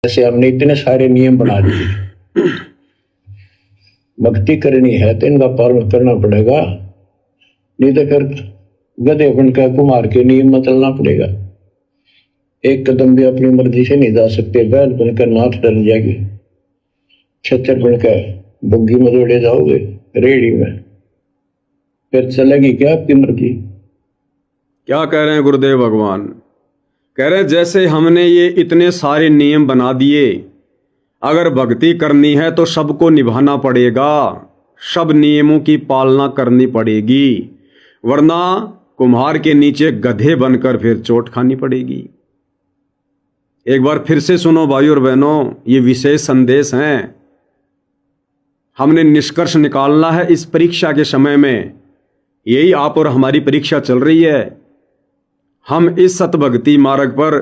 जैसे हमने इतने सारे नियम बना दिए, भक्ति करनी है तो इनका पालन करना पड़ेगा, नहीं तो फिर गधे बनकर कुमार के नियम में चलना पड़ेगा। एक कदम भी अपनी मर्जी से नहीं जा सकते। बैल बनकर नाथ डल जाएगी, छतर बनकर बुग्गी में दौड़े जाओगे रेडी में, फिर चलेगी क्या आपकी मर्जी? क्या कह रहे हैं गुरुदेव भगवान? कह रहे हैं जैसे हमने ये इतने सारे नियम बना दिए, अगर भक्ति करनी है तो सबको निभाना पड़ेगा, सब नियमों की पालना करनी पड़ेगी, वरना कुम्हार के नीचे गधे बनकर फिर चोट खानी पड़ेगी। एक बार फिर से सुनो भाई और बहनों, ये विशेष संदेश हैं। हमने निष्कर्ष निकालना है इस परीक्षा के समय में, यही आप और हमारी परीक्षा चल रही है। हम इस सतभक्ति मार्ग पर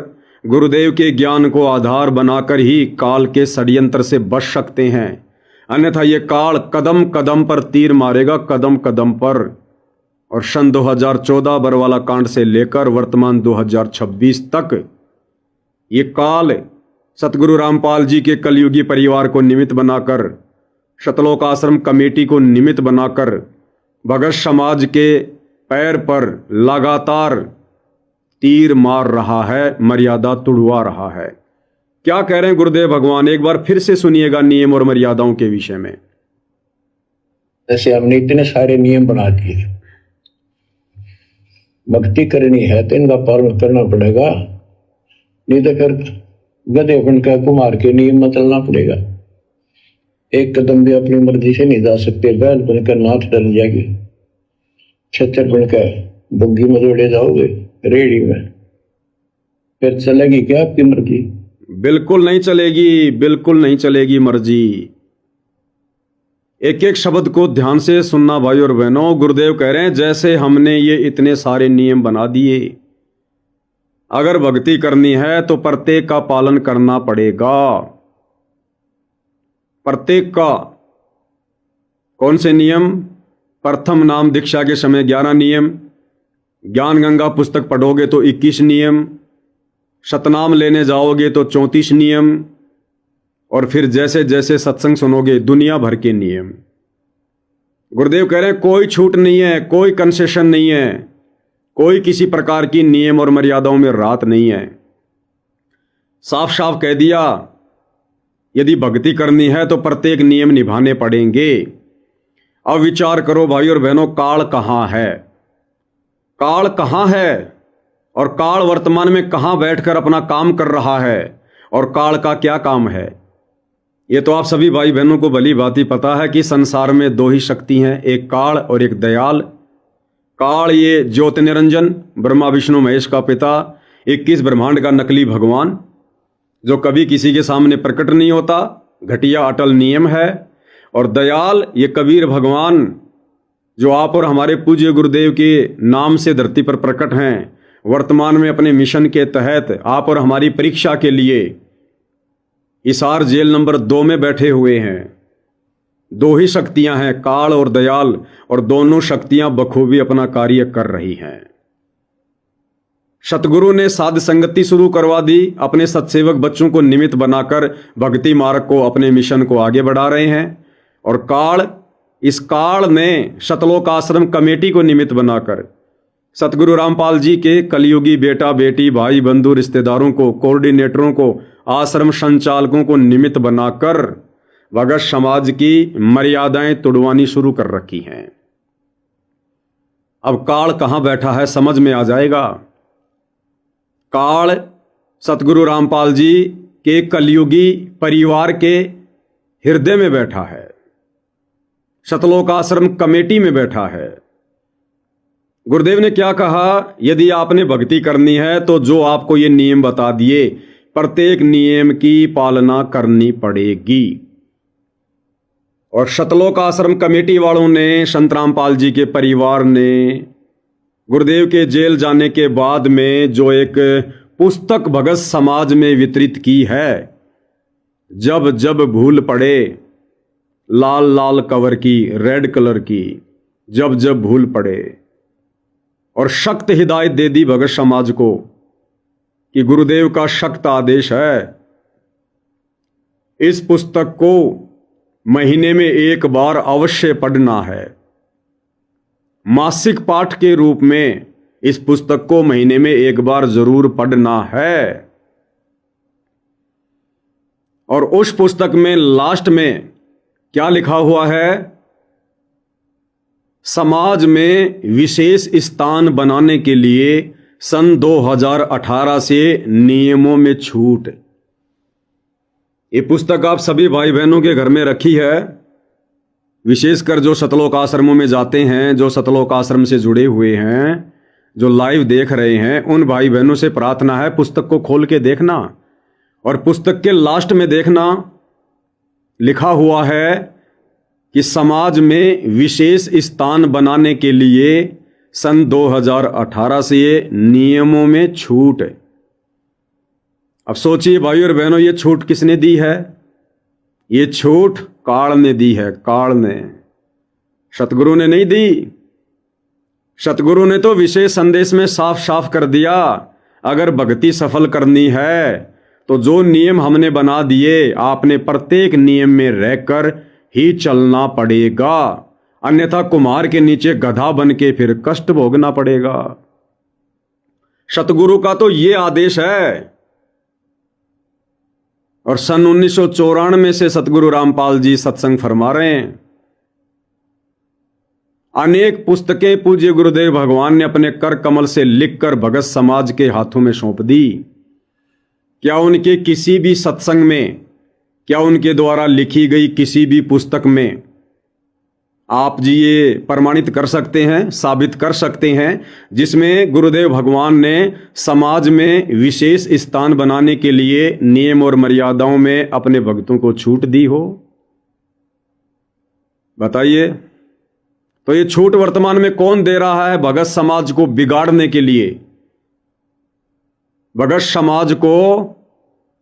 गुरुदेव के ज्ञान को आधार बनाकर ही काल के षड्यंत्र से बच सकते हैं, अन्यथा ये काल कदम कदम पर तीर मारेगा, कदम कदम पर। और सन 2014 बरवाला कांड से लेकर वर्तमान 2026 तक ये काल सतगुरु रामपाल जी के कलयुगी परिवार को निमित्त बनाकर, शतलोक आश्रम कमेटी को निमित्त बनाकर भगत समाज के पैर पर लगातार तीर मार रहा है, मर्यादा तुड़वा रहा है। क्या कह रहे हैं गुरुदेव भगवान? एक बार फिर से सुनिएगा नियम और मर्यादाओं के विषय में। जैसे हमने इतने सारे नियम बना दिए, भक्ति करनी है तो इनका पालन करना पड़ेगा, नहीं तो फिर गधे बनकर कुमार के नियम में चलना पड़ेगा। एक कदम भी अपनी मर्जी से नहीं जा सकते। बैल बनकर नाथ डल जाएगी, छतर बनकर बुग्गी में दौड़े जाओगे रेडी में, फिर चलेगी क्या आपकी मर्जी? बिल्कुल नहीं चलेगी, बिल्कुल नहीं चलेगी मर्जी। एक एक शब्द को ध्यान से सुनना भाई और बहनों। गुरुदेव कह रहे हैं जैसे हमने ये इतने सारे नियम बना दिए, अगर भक्ति करनी है तो प्रत्येक का पालन करना पड़ेगा, प्रत्येक का। कौन से नियम? प्रथम नाम दीक्षा के समय 11 नियम, ज्ञान गंगा पुस्तक पढ़ोगे तो 21 नियम, सतनाम लेने जाओगे तो 34 नियम, और फिर जैसे जैसे सत्संग सुनोगे दुनिया भर के नियम। गुरुदेव कह रहे हैं कोई छूट नहीं है, कोई कंसेशन नहीं है, कोई किसी प्रकार की नियम और मर्यादाओं में रात नहीं है। साफ साफ कह दिया, यदि भक्ति करनी है तो प्रत्येक नियम निभाने पड़ेंगे। अब विचार करो भाई और बहनों, काल कहाँ है? काल कहाँ है? और काल वर्तमान में कहाँ बैठकर अपना काम कर रहा है? और काल का क्या काम है? ये तो आप सभी भाई बहनों को भली भांति पता है कि संसार में 2 ही शक्ति हैं, एक काल और एक दयाल। काल ये ज्योति निरंजन, ब्रह्मा विष्णु महेश का पिता, 21 ब्रह्मांड का नकली भगवान, जो कभी किसी के सामने प्रकट नहीं होता, घटिया अटल नियम है। और दयाल ये कबीर भगवान, जो आप और हमारे पूज्य गुरुदेव के नाम से धरती पर प्रकट हैं, वर्तमान में अपने मिशन के तहत आप और हमारी परीक्षा के लिए हिसार जेल नंबर 2 में बैठे हुए हैं। 2 ही शक्तियां हैं, काल और दयाल, और दोनों शक्तियां बखूबी अपना कार्य कर रही हैं। सतगुरु ने साध संगति शुरू करवा दी, अपने सत्सेवक बच्चों को निमित्त बनाकर भक्ति मार्ग को, अपने मिशन को आगे बढ़ा रहे हैं। और काल, इस काल ने शतलोक आश्रम कमेटी को निमित्त बनाकर सतगुरु रामपाल जी के कलयुगी बेटा बेटी, भाई बंधु, रिश्तेदारों को, कोऑर्डिनेटरों को, आश्रम संचालकों को निमित्त बनाकर भगत समाज की मर्यादाएं तुड़वानी शुरू कर रखी हैं। अब काल कहां बैठा है समझ में आ जाएगा। काल सतगुरु रामपाल जी के कलयुगी परिवार के हृदय में बैठा है, शतलोक आश्रम कमेटी में बैठा है। गुरुदेव ने क्या कहा? यदि आपने भक्ति करनी है तो जो आपको ये नियम बता दिए, प्रत्येक नियम की पालना करनी पड़ेगी। और शतलोक आश्रम कमेटी वालों ने, संत रामपाल जी के परिवार ने गुरुदेव के जेल जाने के बाद में जो एक पुस्तक भगत समाज में वितरित की है, जब जब भूल पड़े, लाल लाल कवर की, रेड कलर की, जब जब भूल पड़े, और सख्त हिदायत दे दी भगत समाज को कि गुरुदेव का सख्त आदेश है इस पुस्तक को महीने में एक बार अवश्य पढ़ना है। मासिक पाठ के रूप में इस पुस्तक को महीने में एक बार जरूर पढ़ना है। और उस पुस्तक में लास्ट में क्या लिखा हुआ है? समाज में विशेष स्थान बनाने के लिए सन 2018 से नियमों में छूट। ये पुस्तक आप सभी भाई बहनों के घर में रखी है, विशेषकर जो सतलोक आश्रमों में जाते हैं, जो सतलोक आश्रम से जुड़े हुए हैं, जो लाइव देख रहे हैं, उन भाई बहनों से प्रार्थना है पुस्तक को खोल के देखना। और पुस्तक के लास्ट में देखना, लिखा हुआ है कि समाज में विशेष स्थान बनाने के लिए सन 2018 से नियमों में छूट। अब सोचिए भाई और बहनों, ये छूट किसने दी है? ये छूट काल ने दी है। काल ने, सतगुरु ने नहीं दी। सतगुरु ने तो विशेष संदेश में साफ साफ कर दिया, अगर भक्ति सफल करनी है तो जो नियम हमने बना दिए, आपने प्रत्येक नियम में रहकर ही चलना पड़ेगा, अन्यथा कुम्हार के नीचे गधा बन के फिर कष्ट भोगना पड़ेगा। सतगुरु का तो ये आदेश है। और सन 1994 से सतगुरु रामपाल जी सत्संग फरमा रहे हैं। अनेक पुस्तकें पूज्य गुरुदेव भगवान ने अपने कर कमल से लिखकर भगत समाज के हाथों में सौंप दी। क्या उनके किसी भी सत्संग में, क्या उनके द्वारा लिखी गई किसी भी पुस्तक में आप जी ये प्रमाणित कर सकते हैं, साबित कर सकते हैं, जिसमें गुरुदेव भगवान ने समाज में विशेष स्थान बनाने के लिए नियम और मर्यादाओं में अपने भक्तों को छूट दी हो? बताइए। तो ये छूट वर्तमान में कौन दे रहा है? भगत समाज को बिगाड़ने के लिए, भगत समाज को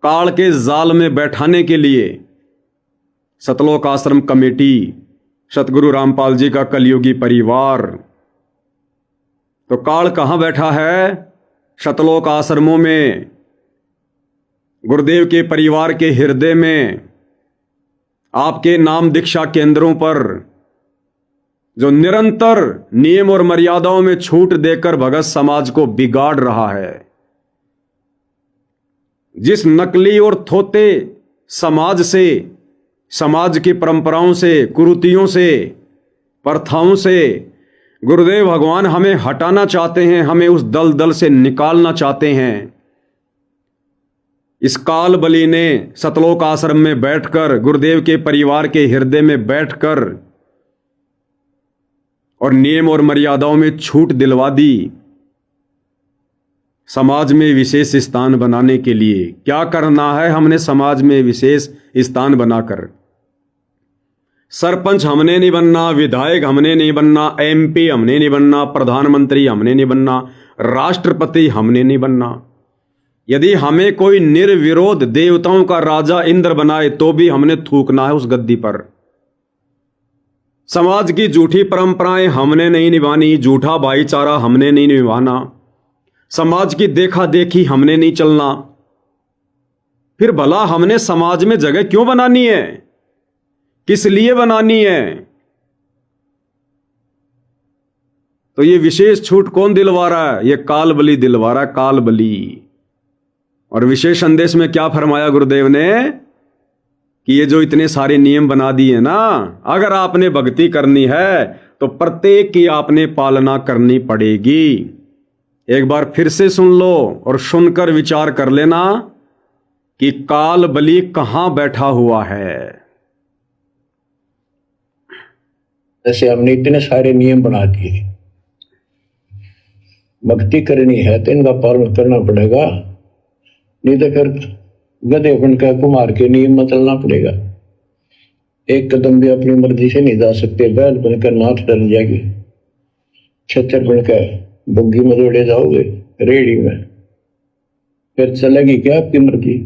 काल के जाल में बैठाने के लिए सतलोक आश्रम कमेटी, सतगुरु रामपाल जी का कलयुगी परिवार। तो काल कहां बैठा है? सतलोक आश्रमों में, गुरुदेव के परिवार के हृदय में, आपके नाम दीक्षा केंद्रों पर, जो निरंतर नियम और मर्यादाओं में छूट देकर भगत समाज को बिगाड़ रहा है। जिस नकली और थोते समाज से, समाज की परंपराओं से, कुरीतियों से, प्रथाओं से गुरुदेव भगवान हमें हटाना चाहते हैं, हमें उस दलदल से निकालना चाहते हैं। इस काल बली ने सतलोक आश्रम में बैठकर, गुरुदेव के परिवार के हृदय में बैठकर और नियम और मर्यादाओं में छूट दिलवा दी। समाज में विशेष स्थान बनाने के लिए क्या करना है हमने? समाज में विशेष स्थान बनाकर सरपंच हमने नहीं बनना, विधायक हमने नहीं बनना, एमपी हमने नहीं बनना, प्रधानमंत्री हमने नहीं बनना, राष्ट्रपति हमने नहीं बनना। यदि हमें कोई निर्विरोध देवताओं का राजा इंद्र बनाए तो भी हमने थूकना है उस गद्दी पर। समाज की झूठी परंपराएं हमने नहीं निभानी, झूठा भाईचारा हमने नहीं निभाना, समाज की देखा देखी हमने नहीं चलना। फिर भला हमने समाज में जगह क्यों बनानी है? किस लिए बनानी है? तो ये विशेष छूट कौन दिलवा रहा है? ये काल बली दिलवा रहा है, काल बली। और विशेष संदेश में क्या फरमाया गुरुदेव ने कि ये जो इतने सारे नियम बना दिए ना, अगर आपने भक्ति करनी है तो प्रत्येक की आपने पालना करनी पड़ेगी। एक बार फिर से सुन लो और सुनकर विचार कर लेना कि काल बली कहां बैठा हुआ है। जैसे हमने इतने सारे नियम बना दिए, भक्ति करनी है तो इनका पालन करना पड़ेगा, नहीं तो फिर गधे बनकर कुम्हार के नियम में चलना पड़ेगा। एक कदम भी अपनी मर्जी से नहीं जा सकते, बैल बनकर नाथ डर जाएगी, छतर बनकर बुग्गी में दौड़े जाओगे रेडी में, फिर चलेगी क्या आपकी मर्जी?